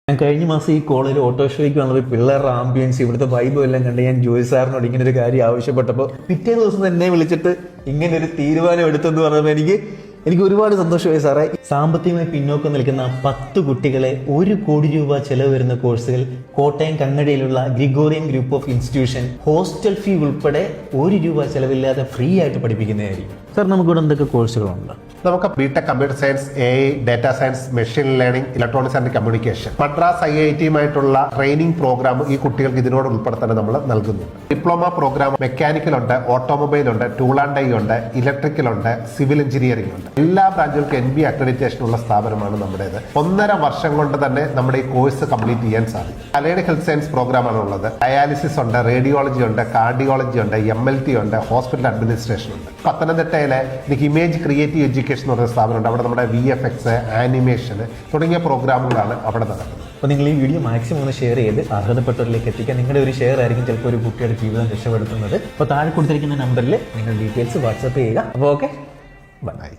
ഞാൻ കഴിഞ്ഞ മാസം ഈ കോളേജിൽ ഓട്ടോ ഷോയ്ക്ക് വന്നപ്പോൾ പിള്ളേരുടെ ആംബിയൻസ് ഇവിടുത്തെ വൈബും എല്ലാം കണ്ട് ഞാൻ ജോയ് സാറിനോട് ഇങ്ങനെ ഒരു കാര്യം ആവശ്യപ്പെട്ടപ്പോൾ പിറ്റേ ദിവസം എന്നെ വിളിച്ചിട്ട് ഇങ്ങനെ ഒരു തീരുമാനം എടുത്തെന്ന് പറഞ്ഞപ്പോൾ എനിക്ക് ഒരുപാട് സന്തോഷമായി സാറേ. സാമ്പത്തികമായി പിന്നോക്കം നിൽക്കുന്ന 10 കുട്ടികളെ 1 കോടി രൂപ ചെലവ് വരുന്ന കോഴ്സുകൾ കോട്ടയം കങ്ങടിയിലുള്ള Gregorian group of institution hostel fee ഉൾപ്പെടെ 1 രൂപ ചെലവില്ലാതെ ഫ്രീ ആയിട്ട് പഠിപ്പിക്കുന്നതായിരിക്കും. സാർ, നമുക്കിവിടെ എന്തൊക്കെ കോഴ്സുകളുണ്ട്? നമുക്ക് B Tech computer science, AI, data science, machine learning, electronics and communication, Madras IITയുമായിട്ടുള്ള ട്രെയിനിങ് പ്രോഗ്രാം ഈ കുട്ടികൾക്ക് ഇതിനോട് ഉൾപ്പെടുത്താൻ നമ്മൾ നൽകുന്നുണ്ട്. ഡിപ്ലോമ പ്രോഗ്രാം മെക്കാനിക്കൽ ഉണ്ട്, ഓട്ടോമൊബൈൽ ഉണ്ട്, ടൂൾ ആൻഡ് ഡൈ ഉണ്ട്, ഇലക്ട്രിക്കൽ ഉണ്ട്, സിവിൽ എഞ്ചിനീയറിംഗ് ഉണ്ട്. എല്ലാ ബ്രാഞ്ചുകൾക്കും NBA അക്രഡിറ്റേഷൻ ഉള്ള സ്ഥാപനമാണ് നമ്മുടേത്. 1.5 വർഷം കൊണ്ട് തന്നെ നമ്മുടെ ഈ കോഴ്സ് കംപ്ലീറ്റ് ചെയ്യാൻ സാധിക്കും. അലൈഡ് ഹെൽത്ത് സയൻസ് പ്രോഗ്രാമാണ് ഉള്ളത്. ഡയാലിസിസ് ഉണ്ട്, റേഡിയോളജി ഉണ്ട്, കാർഡിയോളജി ഉണ്ട്, MLT ഉണ്ട്, ഹോസ്പിറ്റൽ അഡ്മിനിസ്ട്രേഷൻ ഉണ്ട്. പത്തനംതിട്ടയിലെ ഇമേജ് ക്രിയേറ്റീവ് എഡ്യൂക്കേഷൻ എന്ന് പറയുന്ന സ്ഥാപനമുണ്ട്. അവിടെ നമ്മുടെ VFX, ആനിമേഷൻ തുടങ്ങിയ പ്രോഗ്രാമുകളാണ് അവിടെ നടക്കുന്നത്. അപ്പോൾ നിങ്ങൾ ഈ വീഡിയോ മാക്സിമം ഒന്ന് ഷെയർ ചെയ്ത് അർഹതപ്പെട്ടവരിലേക്ക് എത്തിക്കാൻ. നിങ്ങളുടെ ഒരു ഷെയർ ആയിരിക്കും ചിലപ്പോൾ ഒരു കുട്ടിയുടെ ജീവിതം രക്ഷപ്പെടുത്തുന്നത്. അപ്പോൾ താഴെ കൊടുത്തിരിക്കുന്ന നമ്പറിൽ നിങ്ങൾ ഡീറ്റെയിൽസ് വാട്സപ്പ് ചെയ്യുക. അപ്പോൾ ഓക്കെ, ബൈ.